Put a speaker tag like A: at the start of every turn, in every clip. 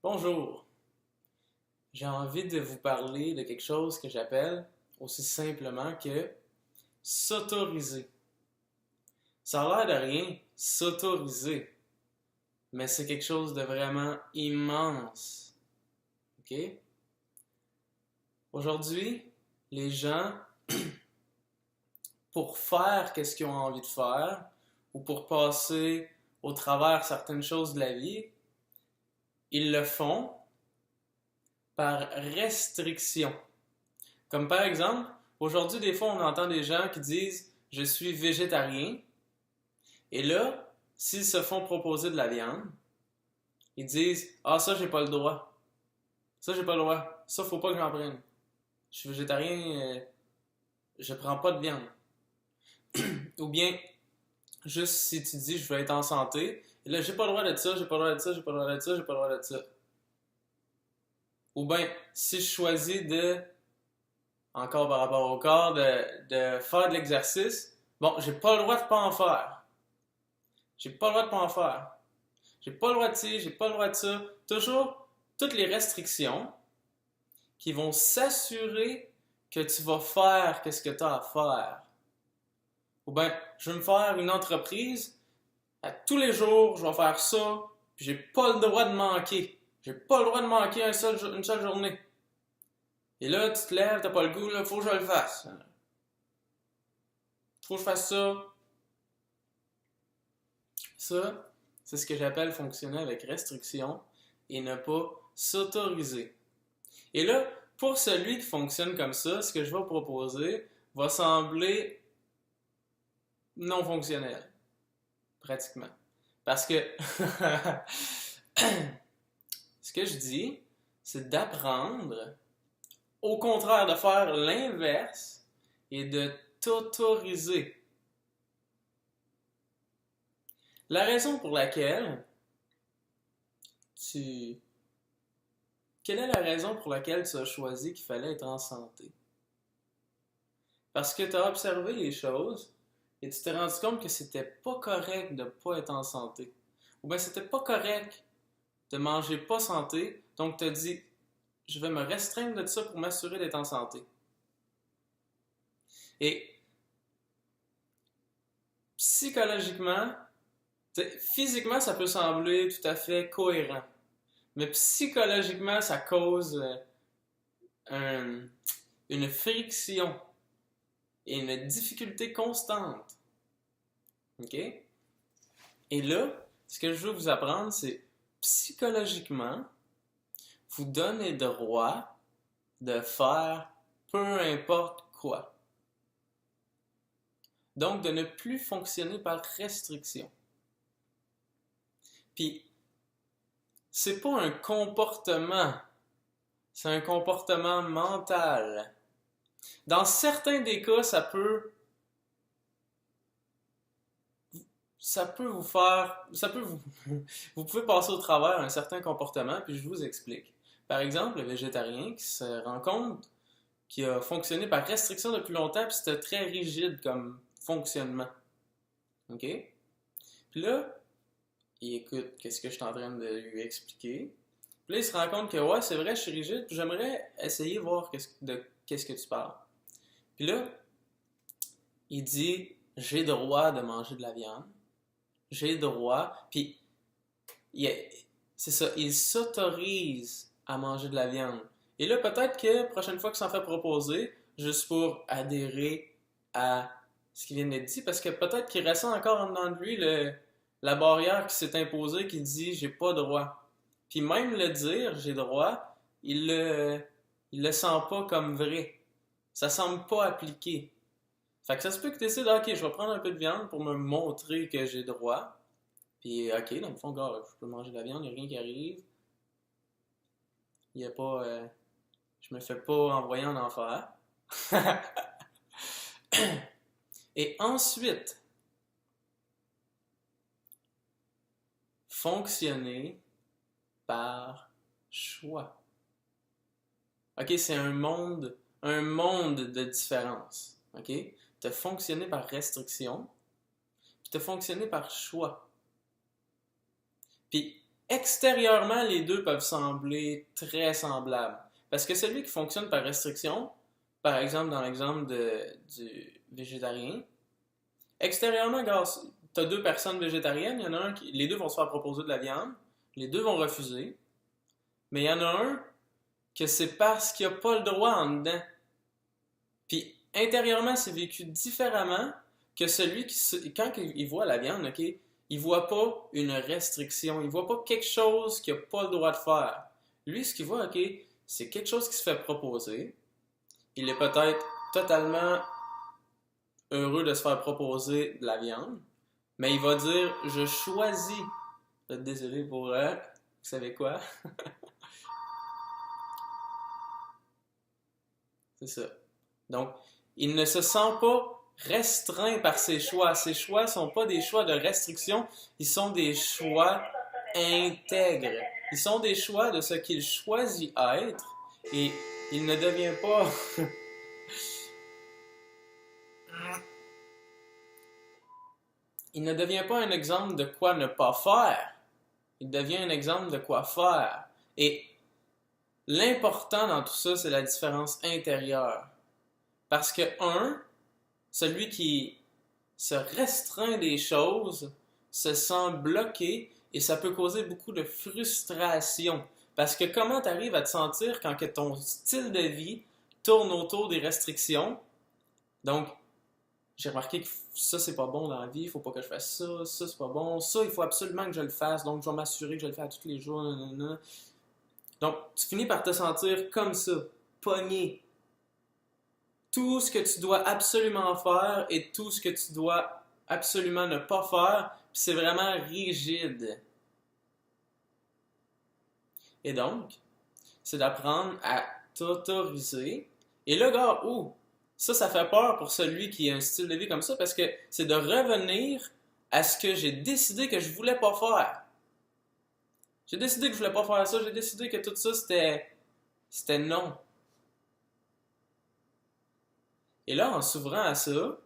A: Bonjour, j'ai envie de vous parler de quelque chose que j'appelle aussi simplement que s'autoriser. Ça a l'air de rien, s'autoriser, mais c'est quelque chose de vraiment immense. OK? Aujourd'hui, les gens, pour faire qu'est-ce qu'ils ont envie de faire, ou pour passer au travers certaines choses de la vie, ils le font par restriction. Comme par exemple, aujourd'hui, des fois, on entend des gens qui disent je suis végétarien. Et là, s'ils se font proposer de la viande, ils disent ah, ça, j'ai pas le droit. Ça, j'ai pas le droit. Ça, faut pas que j'en prenne. Je suis végétarien, je prends pas de viande. Ou bien, juste si tu dis je veux être en santé, et là, j'ai pas le droit de ça, j'ai pas le droit de ça, j'ai pas le droit de ça, j'ai pas le droit de ça. Ou bien, si je choisis de encore par rapport au corps, de faire de l'exercice, bon, j'ai pas le droit de pas en faire. J'ai pas le droit de pas en faire. J'ai pas le droit de ci, j'ai pas le droit de ça. Toujours toutes les restrictions qui vont s'assurer que tu vas faire ce que tu as à faire. Ou bien, je vais me faire une entreprise, à tous les jours, je vais faire ça, puis j'ai pas le droit de manquer. J'ai pas le droit de manquer une seule journée. Et là, tu te lèves, t'as pas le goût, là, faut que je le fasse. Faut que je fasse ça. Ça, c'est ce que j'appelle fonctionner avec restriction et ne pas s'autoriser. Et là, pour celui qui fonctionne comme ça, ce que je vais proposer va sembler non fonctionnel, pratiquement. Parce que ce que je dis, c'est d'apprendre, au contraire de faire l'inverse et de t'autoriser. La raison pour laquelle tu... Quelle est la raison pour laquelle tu as choisi qu'il fallait être en santé? Parce que tu as observé les choses et tu t'es rendu compte que c'était pas correct de pas être en santé. Ou bien c'était pas correct de manger pas santé, donc tu as dit je vais me restreindre de ça pour m'assurer d'être en santé. Et psychologiquement, physiquement, ça peut sembler tout à fait cohérent. Mais psychologiquement, ça cause un- une friction et une difficulté constante. OK? Et là, ce que je veux vous apprendre, c'est psychologiquement, vous donnez droit de faire peu importe quoi. Donc, de ne plus fonctionner par restriction. Puis, c'est pas un comportement, c'est un comportement mental. Dans certains des cas, ça peut vous faire, vous pouvez passer au travers un certain comportement, puis je vous explique. Par exemple, le végétarien qui se rend compte qu'il a fonctionné par restriction depuis longtemps, puis c'était très rigide comme fonctionnement. OK? Puis là, il écoute qu'est-ce que je suis en train de lui expliquer. Puis là, il se rend compte que ouais, c'est vrai, je suis rigide, puis j'aimerais essayer de voir qu'est-ce que tu parles. Puis là, il dit j'ai droit de manger de la viande. J'ai droit. Puis, il, c'est ça, il s'autorise à manger de la viande. Et là, peut-être que prochaine fois qu'il s'en fait proposer, juste pour adhérer à ce qui vient d'être dit, parce que peut-être qu'il ressent encore en dedans de lui la barrière qui s'est imposée qui dit j'ai pas droit. Puis même le dire j'ai droit, il le sent pas comme vrai. Ça semble pas appliqué. Fait que ça se peut que tu décides, ok, je vais prendre un peu de viande pour me montrer que j'ai droit. Puis, ok, dans le fond, gars, je peux manger de la viande, il n'y a rien qui arrive. Il n'y a pas. Je me fais pas envoyer en enfer. Et ensuite, fonctionner par choix. Ok, c'est un monde de différence. Ok? Tu as fonctionné par restriction, puis tu as fonctionné par choix. Puis, Extérieurement, les deux peuvent sembler très semblables. Parce que celui qui fonctionne par restriction, par exemple dans l'exemple du végétarien, extérieurement, tu as deux personnes végétariennes, il y en a un qui, les deux vont se faire proposer de la viande, les deux vont refuser, mais il y en a un que c'est parce qu'il n'a pas le droit en dedans. Puis intérieurement, c'est vécu différemment que celui qui, quand il voit la viande, ok, il voit pas une restriction, il voit pas quelque chose qu'il n'a pas le droit de faire. Lui, ce qu'il voit, ok, c'est quelque chose qui se fait proposer. Il est peut-être totalement heureux de se faire proposer de la viande, mais il va dire, je choisis de te désirer pour, vous savez quoi? C'est ça. Donc, il ne se sent pas restreint par ses choix. Ses choix ne sont pas des choix de restriction, ils sont des choix intègres. Ils sont des choix de ce qu'il choisit être et il ne devient pas... il ne devient pas un exemple de quoi ne pas faire. Il devient un exemple de quoi faire. Et l'important dans tout ça, c'est la différence intérieure. Parce que, celui qui se restreint des choses se sent bloqué et ça peut causer beaucoup de frustration. Parce que comment tu arrives à te sentir quand que ton style de vie tourne autour des restrictions? Donc, j'ai remarqué que ça, c'est pas bon dans la vie, il faut pas que je fasse ça, ça, c'est pas bon, ça, il faut absolument que je le fasse, donc je vais m'assurer que je le fais à tous les jours, nanana. Donc, tu finis par te sentir comme ça, pogné. Tout ce que tu dois absolument faire et tout ce que tu dois absolument ne pas faire, c'est vraiment rigide. Et donc, c'est d'apprendre à t'autoriser. Et là, gars, ça fait peur pour celui qui a un style de vie comme ça parce que c'est de revenir à ce que j'ai décidé que je voulais pas faire. J'ai décidé que je voulais pas faire ça, j'ai décidé que tout ça c'était non. Et là, en s'ouvrant à ça,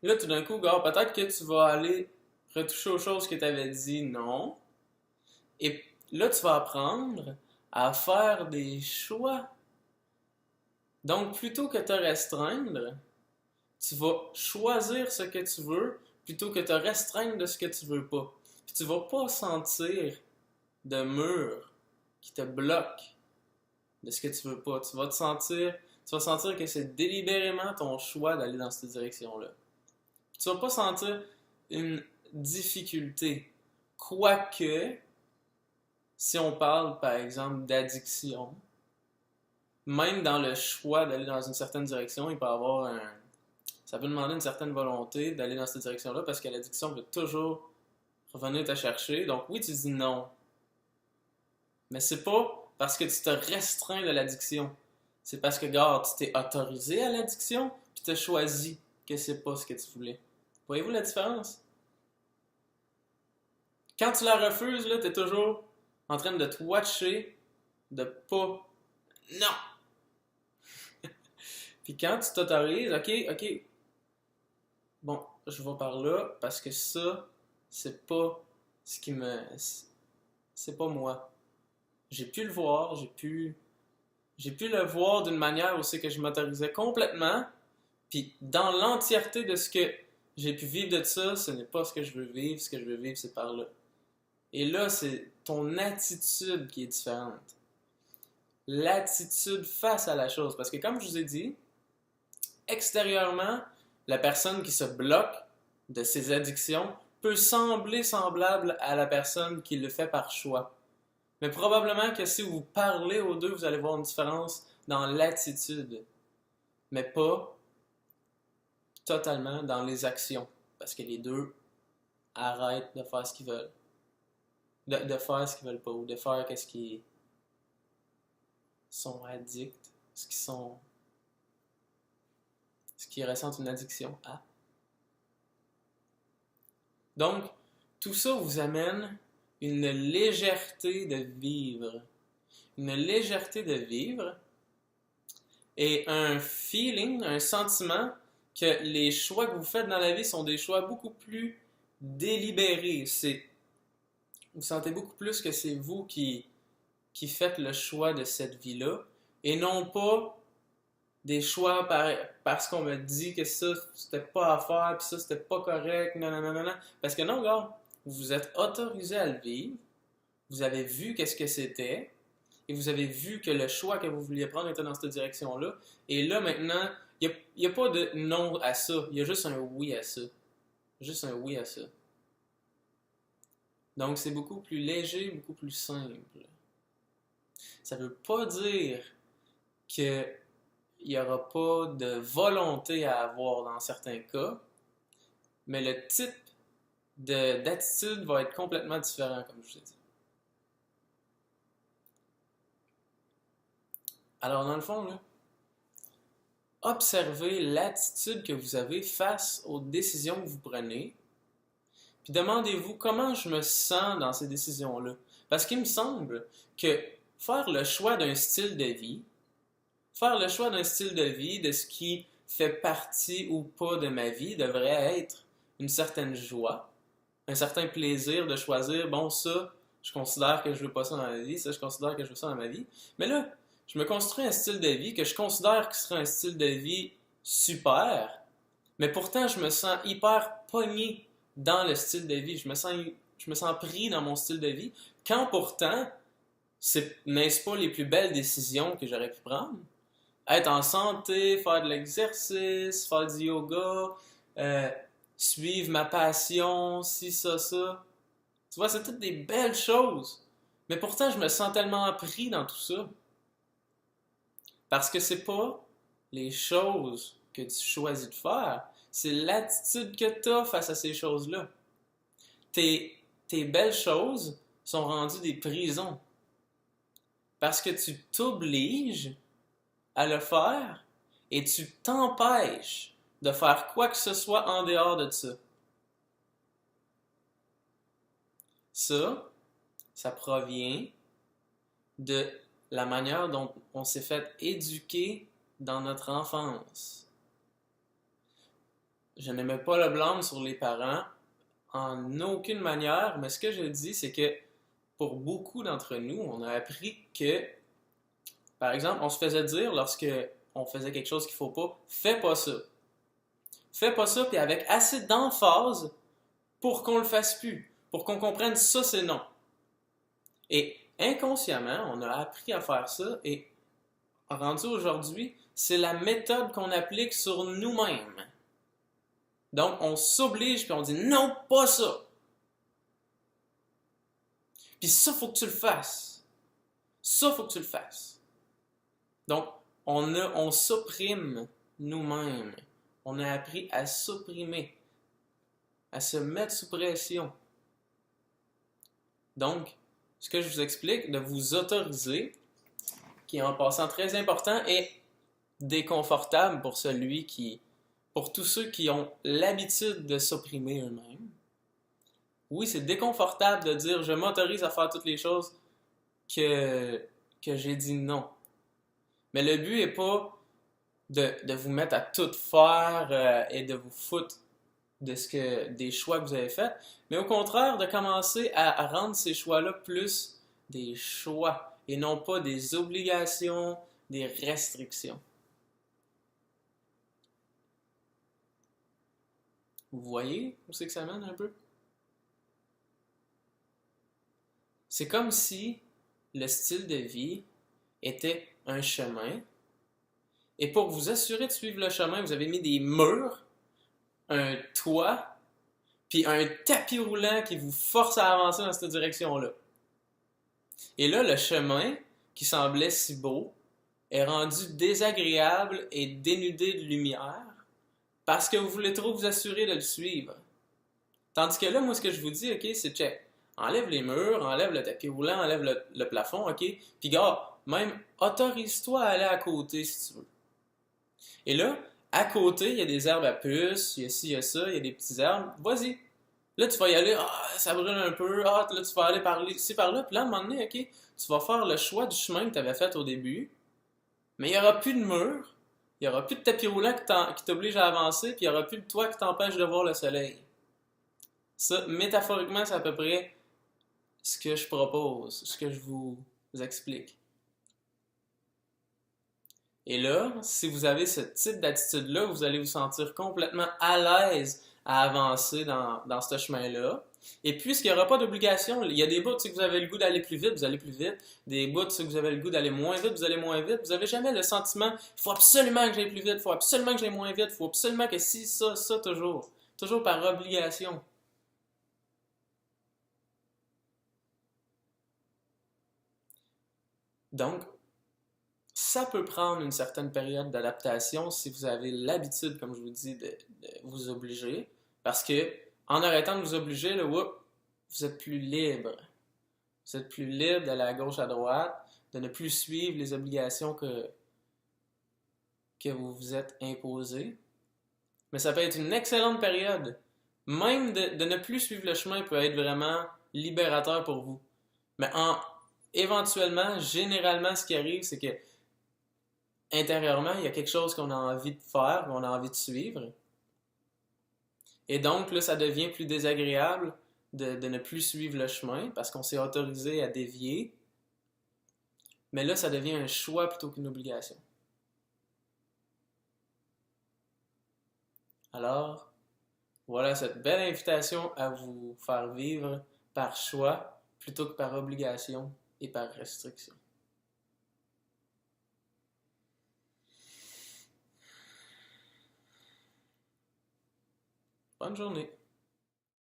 A: là, tout d'un coup, gars, peut-être que tu vas aller retoucher aux choses que tu avais dit non. Et là, tu vas apprendre à faire des choix. Donc, plutôt que te restreindre, tu vas choisir ce que tu veux plutôt que te restreindre de ce que tu veux pas. Puis tu vas pas sentir de mur qui te bloque de ce que tu veux pas. Tu vas sentir que c'est délibérément ton choix d'aller dans cette direction-là. Puis tu vas pas sentir une difficulté. Quoique, si on parle par exemple d'addiction, même dans le choix d'aller dans une certaine direction, il peut y avoir ça peut demander une certaine volonté d'aller dans cette direction-là parce que l'addiction veut toujours revenir te chercher. Donc oui, tu dis non. Mais c'est pas parce que tu te restreins de l'addiction. C'est parce que, regarde, tu t'es autorisé à l'addiction puis tu as choisi que c'est pas ce que tu voulais. Voyez-vous la différence? Quand tu la refuses, là, tu es toujours en train de te watcher de pas... Non! Puis quand tu t'autorises, ok, bon, je vais par là parce que ça, c'est pas ce qui me... C'est pas moi. J'ai pu le voir, j'ai pu le voir d'une manière où c'est que je m'autorisais complètement, puis dans l'entièreté de ce que j'ai pu vivre de ça, ce n'est pas ce que je veux vivre, ce que je veux vivre, c'est par là. Et là, c'est ton attitude qui est différente. L'attitude face à la chose. Parce que comme je vous ai dit, extérieurement, la personne qui se bloque de ses addictions peut sembler semblable à la personne qui le fait par choix. Mais probablement que si vous parlez aux deux, vous allez voir une différence dans l'attitude. Mais pas totalement dans les actions. Parce que les deux arrêtent de faire ce qu'ils veulent. De faire ce qu'ils veulent pas. Ou de faire ce qu'ils sont addicts. Ce qui ressentent une addiction à. Donc, tout ça vous amène une légèreté de vivre. Une légèreté de vivre et un feeling, un sentiment que les choix que vous faites dans la vie sont des choix beaucoup plus délibérés. vous sentez beaucoup plus que c'est vous qui faites le choix de cette vie-là et non pas des choix parce qu'on me dit que ça, c'était pas à faire, puis ça, c'était pas correct, non, non, non, non, non. Parce que non, gars, vous vous êtes autorisé à le vivre, vous avez vu qu'est-ce que c'était, et vous avez vu que le choix que vous vouliez prendre était dans cette direction-là. Et là, maintenant, il n'y a pas de non à ça, il y a juste un oui à ça. Juste un oui à ça. Donc, c'est beaucoup plus léger, beaucoup plus simple. Ça ne veut pas dire qu'il n'y aura pas de volonté à avoir dans certains cas, mais le type d'attitude va être complètement différent, comme je vous ai dit. Alors, dans le fond, là, observez l'attitude que vous avez face aux décisions que vous prenez, puis demandez-vous comment je me sens dans ces décisions-là. Parce qu'il me semble que faire le choix d'un style de vie, de ce qui fait partie ou pas de ma vie, devrait être une certaine joie, un certain plaisir de choisir, bon, ça, je considère que je veux pas ça dans ma vie, ça, je considère que je veux ça dans ma vie. Mais là, je me construis un style de vie que je considère que serait un style de vie super, mais pourtant, je me sens hyper pogné dans le style de vie. Je me sens pris dans mon style de vie, quand pourtant, n'est-ce pas les plus belles décisions que j'aurais pu prendre? Être en santé, faire de l'exercice, faire du yoga, suivre ma passion, ci, ça. Tu vois, c'est toutes des belles choses. Mais pourtant, je me sens tellement pris dans tout ça. Parce que c'est pas les choses que tu choisis de faire, c'est l'attitude que tu as face à ces choses-là. Tes belles choses sont rendues des prisons. Parce que tu t'obliges à le faire et tu t'empêches de faire quoi que ce soit en dehors de ça. Ça provient de la manière dont on s'est fait éduquer dans notre enfance. Je ne mets pas le blâme sur les parents en aucune manière, mais ce que je dis, c'est que pour beaucoup d'entre nous, on a appris que, par exemple, on se faisait dire lorsque on faisait quelque chose qu'il ne faut pas, fais pas ça. Fais pas ça, puis avec assez d'emphase pour qu'on le fasse plus, pour qu'on comprenne ça, c'est non. Et inconsciemment, on a appris à faire ça, et rendu aujourd'hui, c'est la méthode qu'on applique sur nous-mêmes. Donc, on s'oblige, puis on dit non, pas ça. Puis ça, faut que tu le fasses. Ça, faut que tu le fasses. Donc, on s'opprime nous-mêmes. On a appris à s'opprimer, à se mettre sous pression. Donc, ce que je vous explique, de vous autoriser, qui est en passant très important et déconfortable pour tous ceux qui ont l'habitude de s'opprimer eux-mêmes. Oui, c'est déconfortable de dire je m'autorise à faire toutes les choses que j'ai dit non. Mais le but n'est pas de vous mettre à tout faire et de vous foutre des choix que vous avez faits, mais au contraire de commencer à rendre ces choix-là plus des choix et non pas des obligations, des restrictions. Vous voyez où c'est que ça mène un peu? C'est comme si le style de vie était un chemin, et pour vous assurer de suivre le chemin, vous avez mis des murs, un toit, puis un tapis roulant qui vous force à avancer dans cette direction-là. Et là, le chemin, qui semblait si beau, est rendu désagréable et dénudé de lumière parce que vous voulez trop vous assurer de le suivre. Tandis que là, moi, ce que je vous dis, ok, c'est check. Enlève les murs, enlève le tapis roulant, enlève le plafond, ok? Puis gars, même autorise-toi à aller à côté si tu veux. Et là, à côté, il y a des herbes à puces, il y a ci, il y a ça, il y a des petits arbres. Vas-y. Là, tu vas y aller, ça brûle un peu, là, tu vas aller par ici, par là. Puis là, à un moment donné, ok, tu vas faire le choix du chemin que tu avais fait au début, mais il n'y aura plus de mur, il n'y aura plus de tapis roulant qui t'oblige à avancer, puis il n'y aura plus de toit qui t'empêche de voir le soleil. Ça, métaphoriquement, c'est à peu près ce que je propose, ce que je vous explique. Et là, si vous avez ce type d'attitude-là, vous allez vous sentir complètement à l'aise à avancer dans ce chemin-là. Et puisqu'il n'y aura pas d'obligation, il y a des bouts, si vous avez le goût d'aller plus vite, vous allez plus vite. Des bouts, si vous avez le goût d'aller moins vite, vous allez moins vite. Vous n'avez jamais le sentiment, il faut absolument que j'aille plus vite, il faut absolument que j'aille moins vite, il faut absolument que si, ça, toujours. Toujours par obligation. Donc, ça peut prendre une certaine période d'adaptation si vous avez l'habitude, comme je vous dis, de vous obliger. Parce que en arrêtant de vous obliger, là, vous êtes plus libre. Vous êtes plus libre d'aller à gauche, à droite, de ne plus suivre les obligations que vous vous êtes imposées. Mais ça peut être une excellente période. Même de ne plus suivre le chemin peut être vraiment libérateur pour vous. Mais éventuellement, généralement, ce qui arrive, c'est que intérieurement, il y a quelque chose qu'on a envie de faire, qu'on a envie de suivre. Et donc, là, ça devient plus désagréable de ne plus suivre le chemin parce qu'on s'est autorisé à dévier. Mais là, ça devient un choix plutôt qu'une obligation. Alors, voilà cette belle invitation à vous faire vivre par choix plutôt que par obligation et par restriction. Bonne journée!